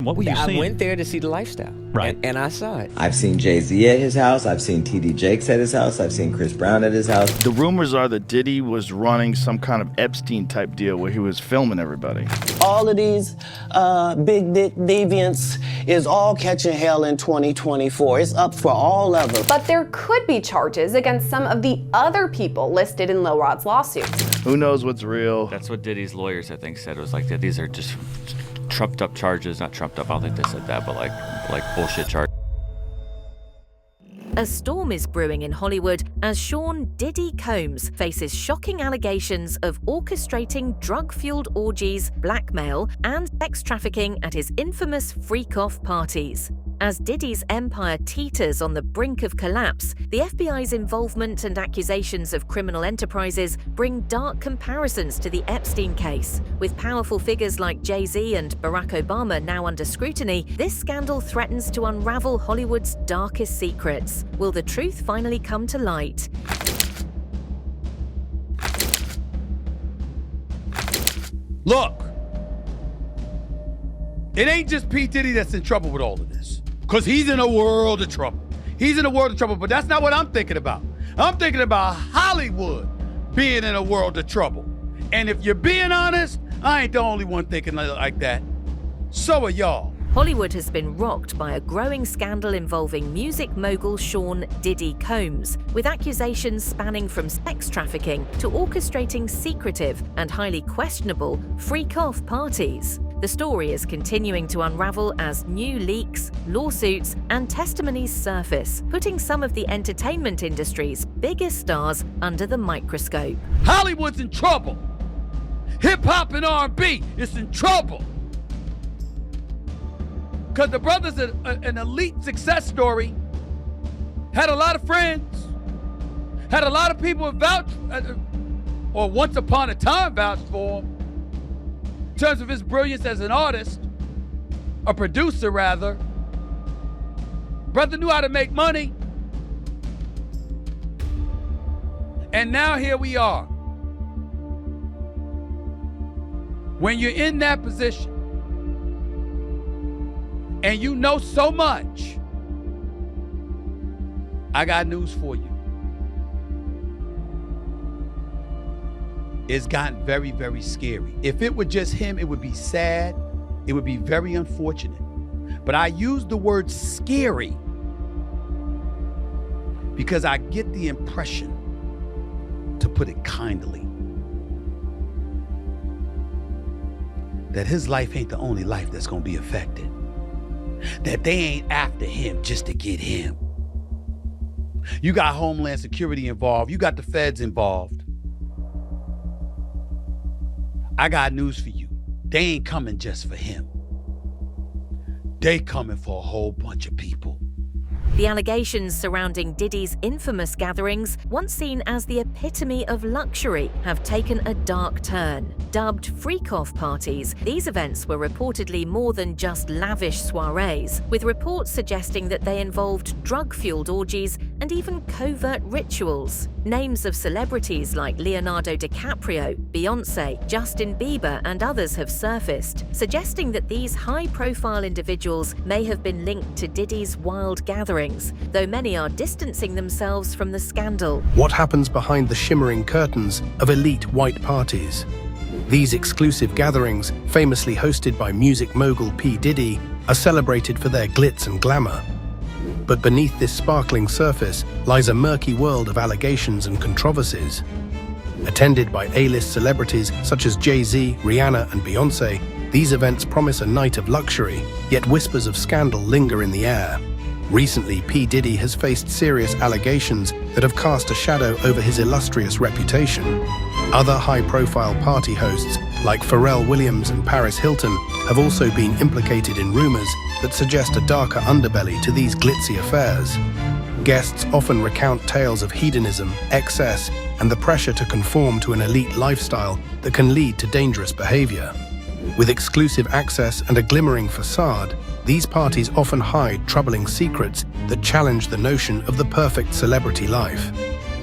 What were you seeing? I went there to see the lifestyle. Right. And I saw it. I've seen Jay-Z at his house. I've seen T.D. Jakes at his house. I've seen Chris Brown at his house. The rumors are that Diddy was running some kind of Epstein-type deal where he was filming everybody. All of these big dick deviants is all catching hell in 2024. It's up for all of them. But there could be charges against some of the other people listed in Lil Rod's lawsuits. Who knows what's real? That's what Diddy's lawyers, I think, said. It was like that. These are just trumped up charges. Not trumped up, I don't think they said that, but like bullshit charges. A storm is brewing in Hollywood as Sean Diddy Combs faces shocking allegations of orchestrating drug-fueled orgies, blackmail, and sex trafficking at his infamous freak-off parties. As Diddy's empire teeters on the brink of collapse, the FBI's involvement and accusations of criminal enterprises bring dark comparisons to the Epstein case. With powerful figures like Jay-Z and Barack Obama now under scrutiny, this scandal threatens to unravel Hollywood's darkest secrets. Will the truth finally come to light? Look, it ain't just P. Diddy that's in trouble with all of this. Because he's in a world of trouble. He's in a world of trouble, but that's not what I'm thinking about. I'm thinking about Hollywood being in a world of trouble. And if you're being honest, I ain't the only one thinking like that. So are y'all. Hollywood has been rocked by a growing scandal involving music mogul Sean Diddy Combs, with accusations spanning from sex trafficking to orchestrating secretive and highly questionable freak-off parties. The story is continuing to unravel as new leaks, lawsuits, and testimonies surface, putting some of the entertainment industry's biggest stars under the microscope. Hollywood's in trouble. Hip-hop and R&B is in trouble. Because the brother's an elite success story, had a lot of friends, had a lot of people vouch, or once upon a time vouched for him, in terms of his brilliance as an artist, a producer rather. Brother knew how to make money. And now here we are. When you're in that position, and you know so much, I got news for you. It's gotten very, very scary. If it were just him, it would be sad. It would be very unfortunate. But I use the word scary because I get the impression, to put it kindly, that his life ain't the only life that's gonna be affected. That they ain't after him just to get him. You got Homeland Security involved. You got the feds involved. I got news for you. They ain't coming just for him. They coming for a whole bunch of people. The allegations surrounding Diddy's infamous gatherings, once seen as the epitome of luxury, have taken a dark turn. Dubbed freak-off parties, these events were reportedly more than just lavish soirees, with reports suggesting that they involved drug-fueled orgies and even covert rituals. Names of celebrities like Leonardo DiCaprio, Beyoncé, Justin Bieber, and others have surfaced, suggesting that these high-profile individuals may have been linked to Diddy's wild gatherings, though many are distancing themselves from the scandal. What happens behind the shimmering curtains of elite white parties? These exclusive gatherings, famously hosted by music mogul P. Diddy, are celebrated for their glitz and glamour. But beneath this sparkling surface lies a murky world of allegations and controversies. Attended by A-list celebrities such as Jay-Z, Rihanna, and Beyoncé, these events promise a night of luxury, yet whispers of scandal linger in the air. Recently, P. Diddy has faced serious allegations that have cast a shadow over his illustrious reputation. Other high-profile party hosts, like Pharrell Williams and Paris Hilton, have also been implicated in rumors that suggest a darker underbelly to these glitzy affairs. Guests often recount tales of hedonism, excess, and the pressure to conform to an elite lifestyle that can lead to dangerous behavior. With exclusive access and a glimmering facade, these parties often hide troubling secrets that challenge the notion of the perfect celebrity life.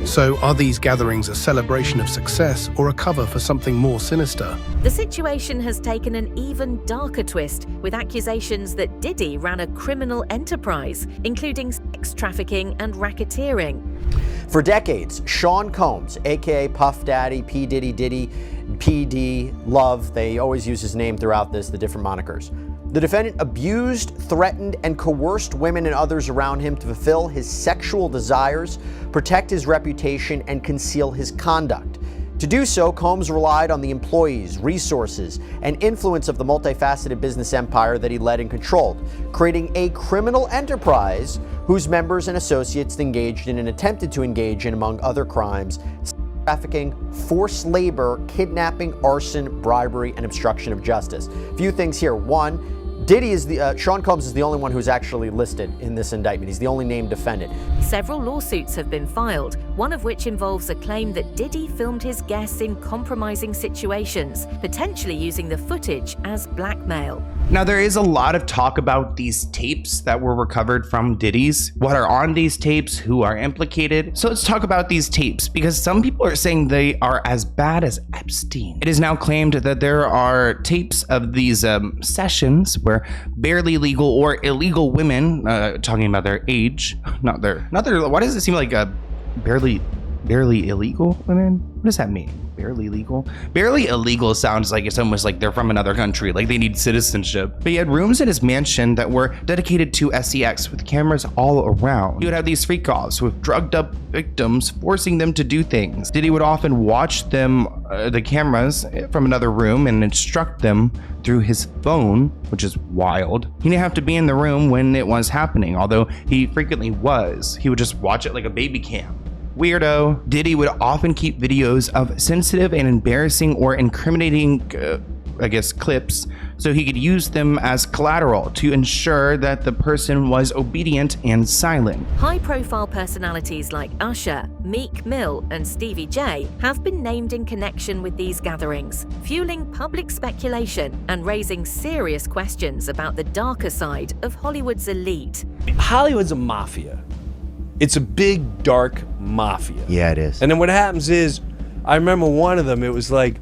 So are these gatherings a celebration of success or a cover for something more sinister? The situation has taken an even darker twist, with accusations that Diddy ran a criminal enterprise, including sex trafficking and racketeering. For decades, Sean Combs, aka Puff Daddy, P. Diddy, PD, Love, they always use his name throughout this, the different monikers. The defendant abused, threatened, and coerced women and others around him to fulfill his sexual desires, protect his reputation, and conceal his conduct. To do so, Combs relied on the employees, resources, and influence of the multifaceted business empire that he led and controlled, creating a criminal enterprise whose members and associates engaged in and attempted to engage in, among other crimes, trafficking, forced labor, kidnapping, arson, bribery, and obstruction of justice. A few things here. One, Sean Combs is the only one who's actually listed in this indictment. He's the only named defendant. Several lawsuits have been filed, one of which involves a claim that Diddy filmed his guests in compromising situations, potentially using the footage as blackmail. Now, there is a lot of talk about these tapes that were recovered from Diddy's, what are on these tapes, who are implicated. So let's talk about these tapes, because some people are saying they are as bad as Epstein. It is now claimed that there are tapes of these sessions where barely legal or illegal women, talking about their age, not their, why does it seem like barely illegal women? What does that mean? Barely legal? Barely illegal sounds like it's almost like they're from another country, like they need citizenship. But he had rooms in his mansion that were dedicated to sex with cameras all around. He would have these freak offs with drugged up victims, forcing them to do things. Diddy would often watch them, the cameras from another room, and instruct them through his phone, which is wild. He didn't have to be in the room when it was happening, although he frequently was. He would just watch it like a baby cam. Weirdo. Diddy would often keep videos of sensitive and embarrassing or incriminating, clips, so he could use them as collateral to ensure that the person was obedient and silent. High-profile personalities like Usher, Meek Mill, and Stevie J have been named in connection with these gatherings, fueling public speculation and raising serious questions about the darker side of Hollywood's elite. Hollywood's a mafia. It's a big, dark mafia. Yeah, it is. And then what happens is, I remember one of them, it was like,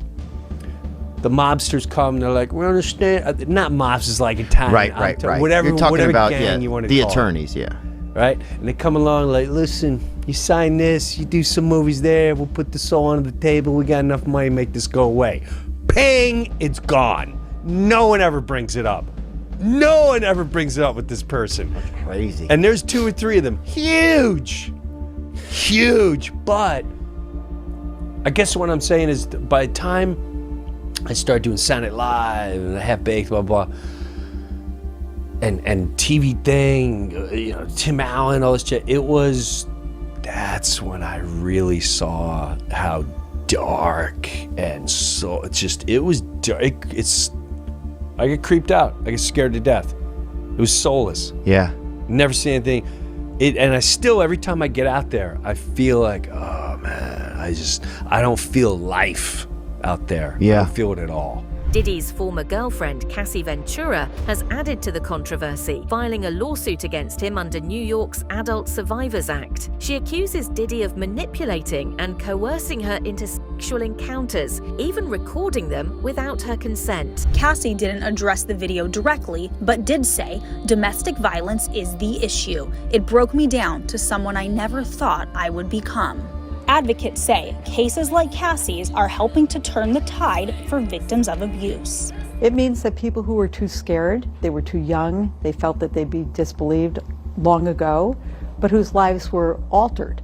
the mobsters come, they're like, we understand, not mobsters like Italian. Right. Whatever, You're talking whatever about, gang you want to the call attorneys, it, right? And they come along like, listen, you sign this, you do some movies there, we'll put this all on the table, we got enough money to make this go away. Ping, it's gone. No one ever brings it up. No one ever brings it up with this person. That's crazy. And there's 2 or 3 of them. Huge. But I guess what I'm saying is, by the time I start doing Sound It Live and Half Baked, blah, blah, and TV thing, Tim Allen, all this shit, that's when I really saw how dark and so, it was dark. I get creeped out. I get scared to death. It was soulless. Yeah. Never see anything. And I still, every time I get out there, I feel like, oh man, I don't feel life out there. Yeah. I don't feel it at all. Diddy's former girlfriend, Cassie Ventura, has added to the controversy, filing a lawsuit against him under New York's Adult Survivors Act. She accuses Diddy of manipulating and coercing her into sexual encounters, even recording them without her consent. Cassie didn't address the video directly, but did say, domestic violence is the issue. It broke me down to someone I never thought I would become. Advocates say cases like Cassie's are helping to turn the tide for victims of abuse. It means that people who were too scared, they were too young, they felt that they'd be disbelieved long ago, but whose lives were altered,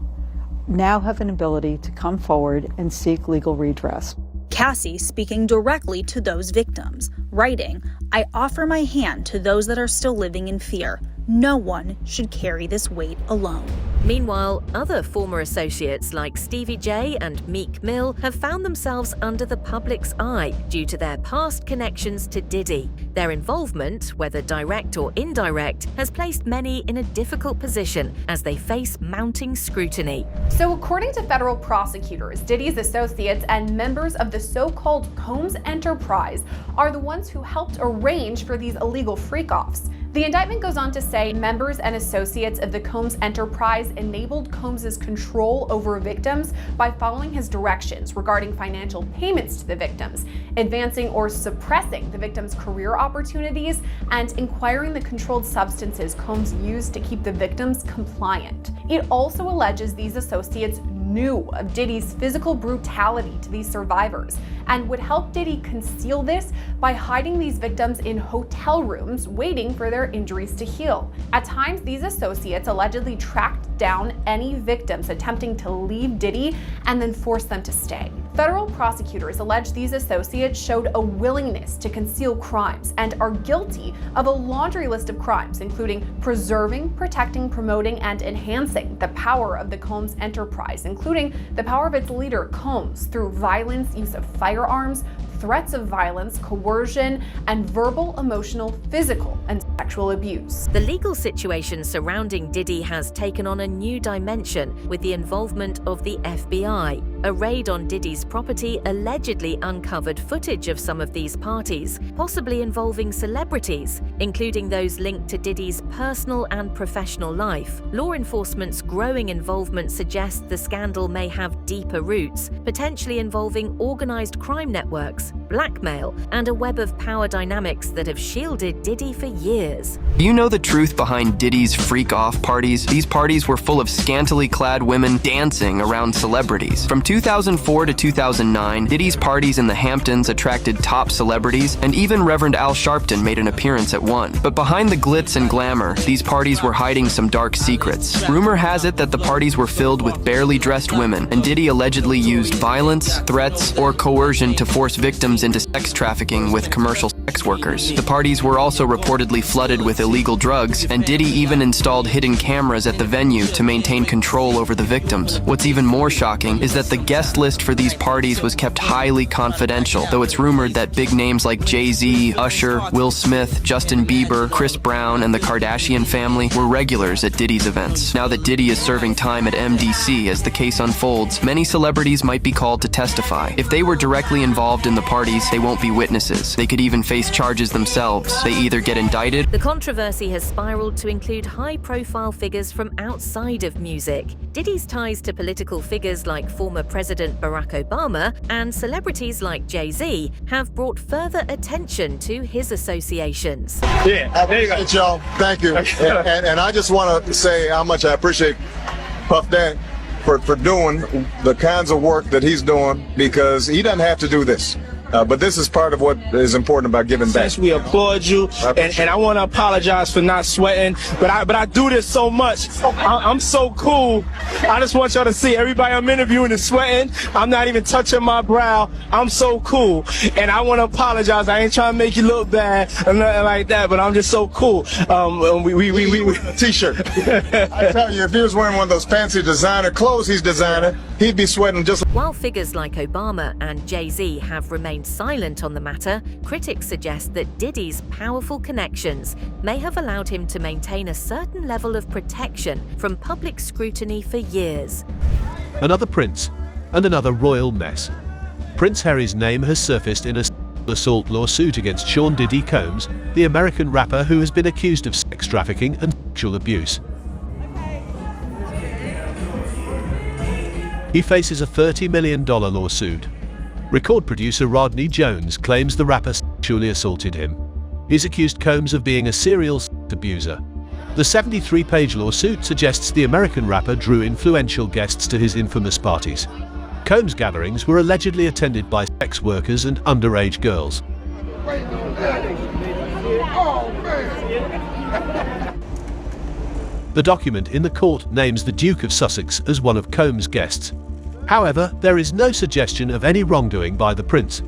now have an ability to come forward and seek legal redress. Cassie speaking directly to those victims, writing, I offer my hand to those that are still living in fear. No one should carry this weight alone. Meanwhile, other former associates like Stevie J and Meek Mill have found themselves under the public's eye due to their past connections to Diddy. Their involvement, whether direct or indirect, has placed many in a difficult position as they face mounting scrutiny. So according to federal prosecutors, Diddy's associates and members of the so-called Combs enterprise are the ones who helped arrange for these illegal freak-offs. The indictment goes on to say members and associates of the Combs enterprise enabled Combs's control over victims by following his directions regarding financial payments to the victims, advancing or suppressing the victims' career opportunities, and acquiring the controlled substances Combs used to keep the victims compliant. It also alleges these associates knew of Diddy's physical brutality to these survivors and would help Diddy conceal this by hiding these victims in hotel rooms waiting for their injuries to heal. At times, these associates allegedly tracked down any victims attempting to leave Diddy and then forced them to stay. Federal prosecutors allege these associates showed a willingness to conceal crimes and are guilty of a laundry list of crimes, including preserving, protecting, promoting, and enhancing the power of the Combs enterprise, including the power of its leader, Combs, through violence, use of firearms, threats of violence, coercion, and verbal, emotional, physical, and sexual abuse. The legal situation surrounding Diddy has taken on a new dimension with the involvement of the FBI. A raid on Diddy's property allegedly uncovered footage of some of these parties, possibly involving celebrities, including those linked to Diddy's personal and professional life. Law enforcement's growing involvement suggests the scandal may have deeper roots, potentially involving organized crime networks, blackmail, and a web of power dynamics that have shielded Diddy for years. Do you know the truth behind Diddy's freak-off parties? These parties were full of scantily clad women dancing around celebrities. From 2004 to 2009, Diddy's parties in the Hamptons attracted top celebrities, and even Reverend Al Sharpton made an appearance at one. But behind the glitz and glamour, these parties were hiding some dark secrets. Rumor has it that the parties were filled with barely dressed women, and Diddy allegedly used violence, threats, or coercion to force victims into sex trafficking with commercial sex workers. The parties were also reportedly flooded with illegal drugs, and Diddy even installed hidden cameras at the venue to maintain control over the victims. What's even more shocking is that the guest list for these parties was kept highly confidential, though it's rumored that big names like Jay-Z, Usher, Will Smith, Justin Bieber, Chris Brown, and the Kardashian family were regulars at Diddy's events. Now that Diddy is serving time at MDC as the case unfolds, many celebrities might be called to testify. If they were directly involved in the parties, they won't be witnesses. They could even face charges themselves. They either get indicted. The controversy has spiraled to include high-profile figures from outside of music. Diddy's ties to political figures like former President Barack Obama and celebrities like Jay-Z have brought further attention to his associations. Yeah, I appreciate y'all. Thank you. And I just want to say how much I appreciate Puff Daddy for doing the kinds of work that he's doing, because he doesn't have to do this. But this is part of what is important about giving back. We applaud you, and I want to apologize for not sweating, but I do this so much. I'm so cool. I just want y'all to see everybody I'm interviewing is sweating. I'm not even touching my brow. I'm so cool, and I want to apologize. I ain't trying to make you look bad or nothing like that, but I'm just so cool. We T-shirt. I tell you, if he was wearing one of those fancy designer clothes he's designing, he'd be sweating just. While figures like Obama and Jay-Z have remained silent on the matter, critics suggest that Diddy's powerful connections may have allowed him to maintain a certain level of protection from public scrutiny for years. Another prince and another royal mess. Prince Harry's name has surfaced in a assault lawsuit against Sean Diddy Combs, the American rapper who has been accused of sex trafficking and sexual abuse. He faces a $30 million lawsuit. Record producer Rodney Jones claims the rapper sexually assaulted him. He's accused Combs of being a serial sex abuser. The 73-page lawsuit suggests the American rapper drew influential guests to his infamous parties. Combs' gatherings were allegedly attended by sex workers and underage girls. The document in the court names the Duke of Sussex as one of Combs' guests. However, there is no suggestion of any wrongdoing by the prince.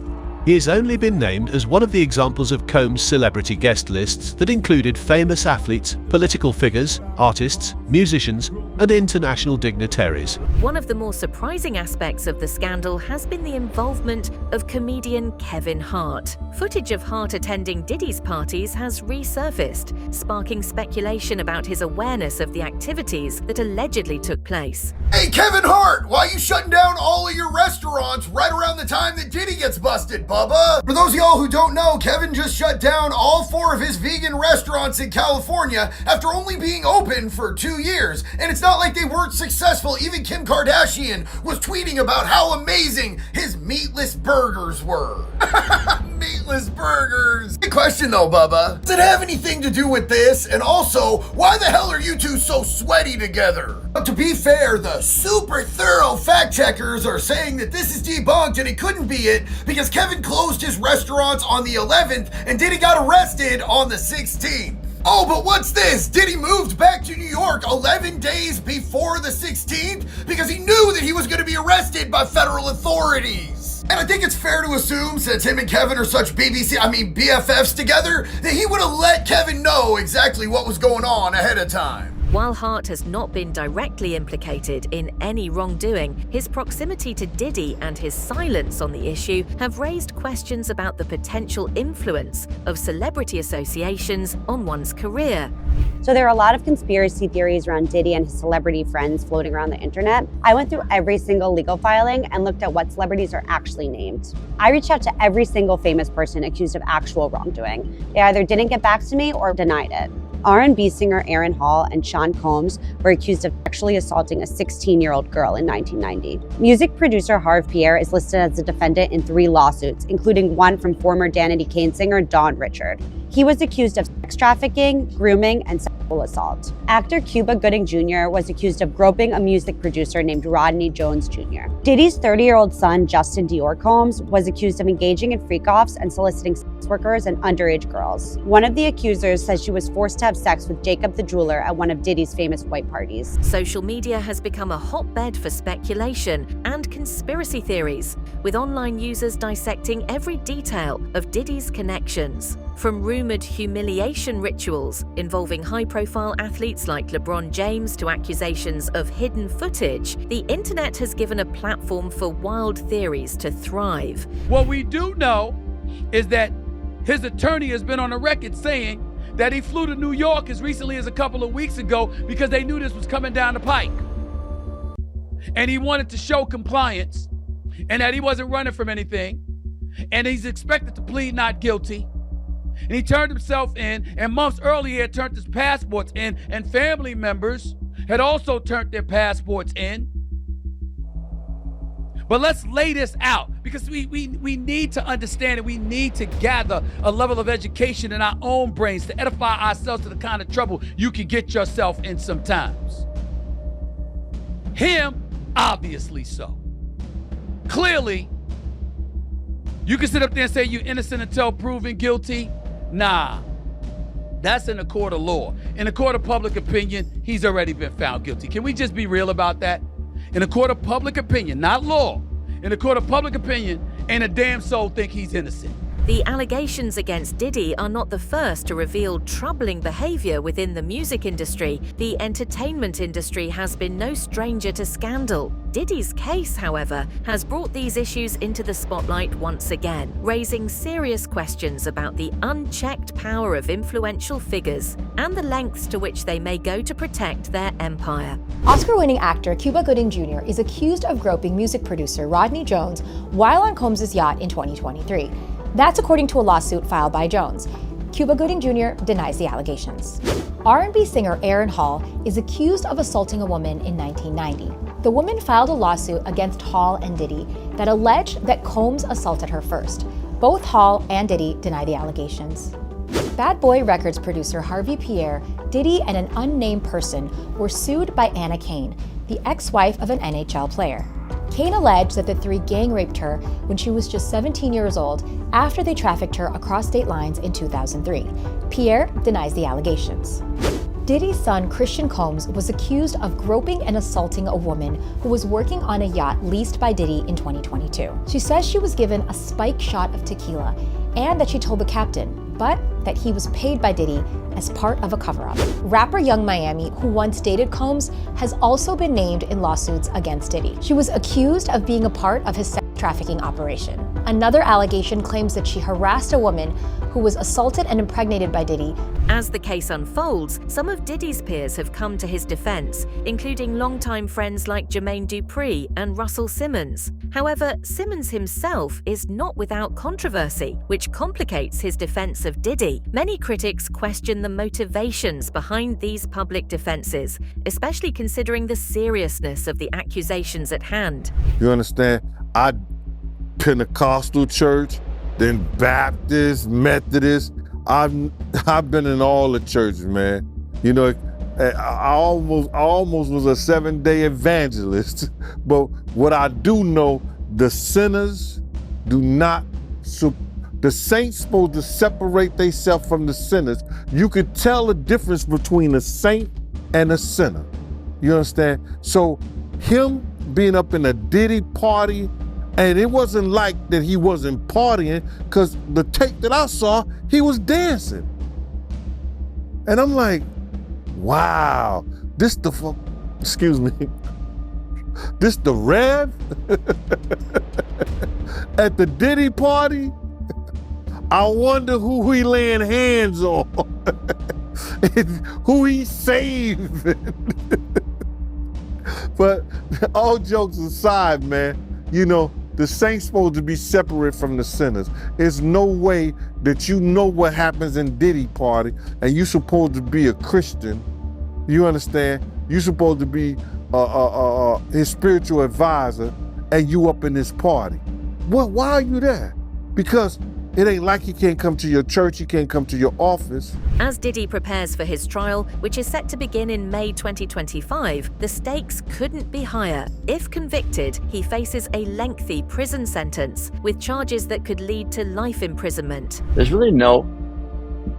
He has only been named as one of the examples of Combs' celebrity guest lists that included famous athletes, political figures, artists, musicians, and international dignitaries. One of the more surprising aspects of the scandal has been the involvement of comedian Kevin Hart. Footage of Hart attending Diddy's parties has resurfaced, sparking speculation about his awareness of the activities that allegedly took place. Hey, Kevin Hart, why you shutting down all of your restaurants right around the time that Diddy gets busted, Bubba? For those of y'all who don't know, Kevin just shut down all 4 of his vegan restaurants in California after only being open for 2 years. And it's not like they weren't successful. Even Kim Kardashian was tweeting about how amazing his meatless burgers were. Meatless burgers. Good question though, Bubba. Does it have anything to do with this? And also, why the hell are you two so sweaty together? But to be fair, the super thorough fact checkers are saying that this is debunked and it couldn't be it because Kevin closed his restaurants on the 11th and Diddy got arrested on the 16th. Oh, but what's this? Diddy moved back to New York 11 days before the 16th because he knew that he was going to be arrested by federal authorities. And I think it's fair to assume, since him and Kevin are such BFFs together, that he would have let Kevin know exactly what was going on ahead of time. While Hart has not been directly implicated in any wrongdoing, his proximity to Diddy and his silence on the issue have raised questions about the potential influence of celebrity associations on one's career. So there are a lot of conspiracy theories around Diddy and his celebrity friends floating around the internet. I went through every single legal filing and looked at what celebrities are actually named. I reached out to every single famous person accused of actual wrongdoing. They either didn't get back to me or denied it. R&B singer Aaron Hall and Sean Combs were accused of sexually assaulting a 16-year-old girl in 1990. Music producer Harv Pierre is listed as a defendant in 3 lawsuits, including one from former Danity Kane singer Dawn Richard. He was accused of sex trafficking, grooming, and sexual assault. Actor Cuba Gooding Jr. was accused of groping a music producer named Rodney Jones Jr. Diddy's 30-year-old son, Justin Dior Combs, was accused of engaging in freak-offs and soliciting sex workers and underage girls. One of the accusers says she was forced to have sex with Jacob the jeweler at one of Diddy's famous white parties. Social media has become a hotbed for speculation and conspiracy theories, with online users dissecting every detail of Diddy's connections. From rumored humiliation rituals involving high-profile athletes like LeBron James to accusations of hidden footage, the internet has given a platform for wild theories to thrive. What we do know is that his attorney has been on the record saying that he flew to New York as recently as a couple of weeks ago because they knew this was coming down the pike. And he wanted to show compliance and that he wasn't running from anything. And he's expected to plead not guilty. And he turned himself in, and months earlier had turned his passports in, and family members had also turned their passports in. But let's lay this out, because we need to understand it. We need to gather a level of education in our own brains to edify ourselves to the kind of trouble you can get yourself in sometimes. Him, obviously so. Clearly, you can sit up there and say you're innocent until proven guilty. Nah, that's in the court of law. In the court of public opinion, he's already been found guilty. Can we just be real about that? In the court of public opinion, not law, in the court of public opinion, ain't a damn soul think he's innocent. The allegations against Diddy are not the first to reveal troubling behavior within the music industry. The entertainment industry has been no stranger to scandal. Diddy's case, however, has brought these issues into the spotlight once again, raising serious questions about the unchecked power of influential figures and the lengths to which they may go to protect their empire. Oscar-winning actor Cuba Gooding Jr. is accused of groping music producer Rodney Jones while on Combs' yacht in 2023. That's according to a lawsuit filed by Jones. Cuba Gooding Jr. denies the allegations. R&B singer Aaron Hall is accused of assaulting a woman in 1990. The woman filed a lawsuit against Hall and Diddy that alleged that Combs assaulted her first. Both Hall and Diddy deny the allegations. Bad Boy Records producer Harvey Pierre, Diddy, and an unnamed person were sued by Anna Kane, the ex-wife of an NHL player. Kane alleged that the 3 gang raped her when she was just 17 years old after they trafficked her across state lines in 2003. Pierre denies the allegations. Diddy's son, Christian Combs, was accused of groping and assaulting a woman who was working on a yacht leased by Diddy in 2022. She says she was given a spike shot of tequila and that she told the captain, but that he was paid by Diddy as part of a cover-up. Rapper Young Miami, who once dated Combs, has also been named in lawsuits against Diddy. She was accused of being a part of his sex trafficking operation. Another allegation claims that she harassed a woman who was assaulted and impregnated by Diddy. As the case unfolds, some of Diddy's peers have come to his defense, including longtime friends like Jermaine Dupri and Russell Simmons. However, Simmons himself is not without controversy, which complicates his defense of Diddy. Many critics question the motivations behind these public defenses, especially considering the seriousness of the accusations at hand. You understand? I Pentecostal church, then Baptist, Methodist. I've been in all the churches, man. You know, I almost was a 7-day evangelist. But what I do know, the sinners do not. The saints supposed to separate themselves from the sinners. You could tell the difference between a saint and a sinner. You understand? So him being up in a Diddy party. And it wasn't like that he wasn't partying, because the tape that I saw, he was dancing. And I'm like, wow, this the Rev at the Diddy party? I wonder who he laying hands on, who he saved. But all jokes aside, man, you know, the saints supposed to be separate from the sinners. There's no way that you know what happens in Diddy party and you supposed to be a Christian. You understand? You supposed to be his spiritual advisor and you up in this party. Why are you there? Because it ain't like he can't come to your church, he can't come to your office. As Diddy prepares for his trial, which is set to begin in May 2025, the stakes couldn't be higher. If convicted, he faces a lengthy prison sentence with charges that could lead to life imprisonment. There's really no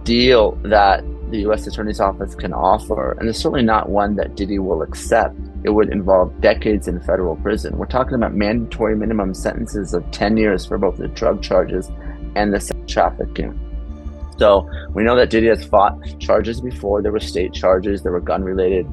deal that the U.S. Attorney's Office can offer, and it's certainly not one that Diddy will accept. It would involve decades in federal prison. We're talking about mandatory minimum sentences of 10 years for both the drug charges and the sex trafficking. So we know that Diddy has fought charges before. There were state charges, there were gun-related,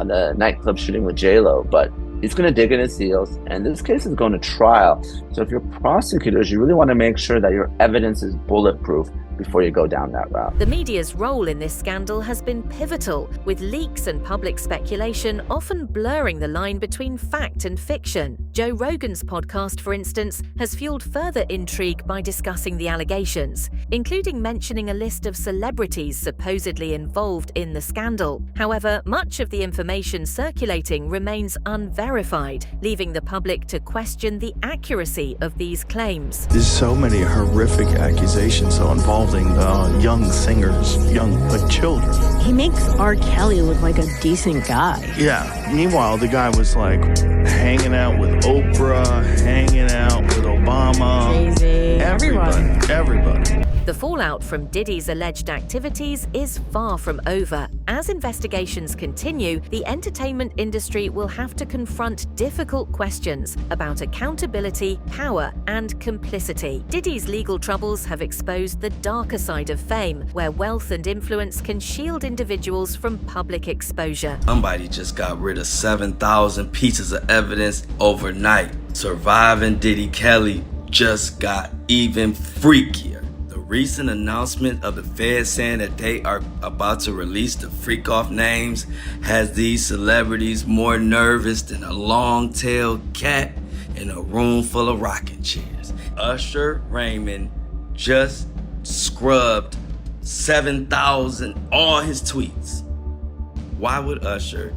the nightclub shooting with J-Lo, but he's going to dig in his heels, and this case is going to trial. So if you're prosecutors, you really want to make sure that your evidence is bulletproof before you go down that route. The media's role in this scandal has been pivotal, with leaks and public speculation often blurring the line between fact and fiction. Joe Rogan's podcast, for instance, has fueled further intrigue by discussing the allegations, including mentioning a list of celebrities supposedly involved in the scandal. However, much of the information circulating remains unverified, leaving the public to question the accuracy of these claims. There's so many horrific accusations involving young singers, young children. He makes R. Kelly look like a decent guy. Yeah. Meanwhile, the guy was like hanging out with Oprah, hanging out with Obama. Jay-Z, everybody. The fallout from Diddy's alleged activities is far from over. As investigations continue, the entertainment industry will have to confront difficult questions about accountability, power, and complicity. Diddy's legal troubles have exposed the darker side of fame, where wealth and influence can shield individuals from public exposure. Somebody just got rid of 7,000 pieces of evidence overnight. Surviving Diddy Kelly just got even freakier. Recent announcement of the Fed saying that they are about to release the freak-off names has these celebrities more nervous than a long-tailed cat in a room full of rocking chairs. Usher Raymond just scrubbed 7,000 all his tweets. Why would Usher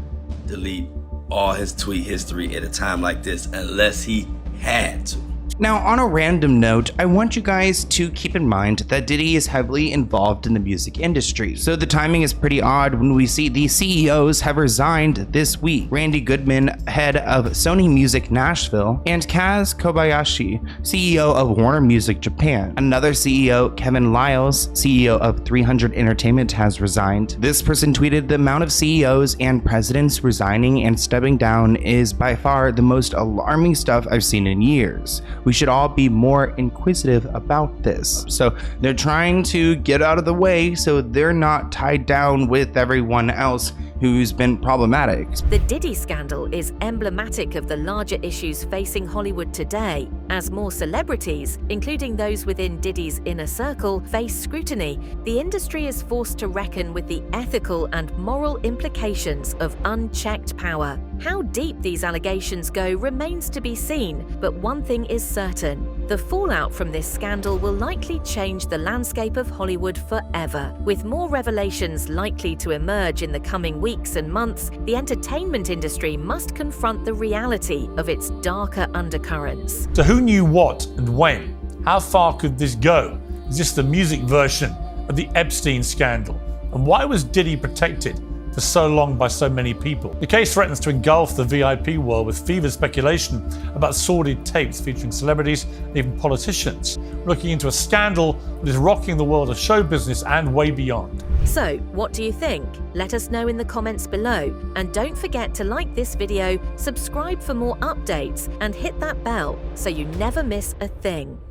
delete all his tweet history at a time like this unless he had to? Now, on a random note, I want you guys to keep in mind that Diddy is heavily involved in the music industry. So the timing is pretty odd when we see the CEOs have resigned this week. Randy Goodman, head of Sony Music Nashville, and Kaz Kobayashi, CEO of Warner Music Japan. Another CEO, Kevin Liles, CEO of 300 Entertainment, has resigned. This person tweeted, "The amount of CEOs and presidents resigning and stepping down is by far the most alarming stuff I've seen in years. We should all be more inquisitive about this." So they're trying to get out of the way so they're not tied down with everyone else who's been problematic. The Diddy scandal is emblematic of the larger issues facing Hollywood today, as more celebrities, including those within Diddy's inner circle, face scrutiny. The industry is forced to reckon with the ethical and moral implications of unchecked power. How deep these allegations go remains to be seen, but one thing is certain. The fallout from this scandal will likely change the landscape of Hollywood forever. With more revelations likely to emerge in the coming weeks and months, the entertainment industry must confront the reality of its darker undercurrents. So who knew what and when? How far could this go? Is this the music version of the Epstein scandal? And why was Diddy protected for so long by so many people? The case threatens to engulf the VIP world with fevered speculation about sordid tapes featuring celebrities and even politicians, looking into a scandal that is rocking the world of show business and way beyond. So, what do you think? Let us know in the comments below, and don't forget to like this video, subscribe for more updates, and hit that bell so you never miss a thing.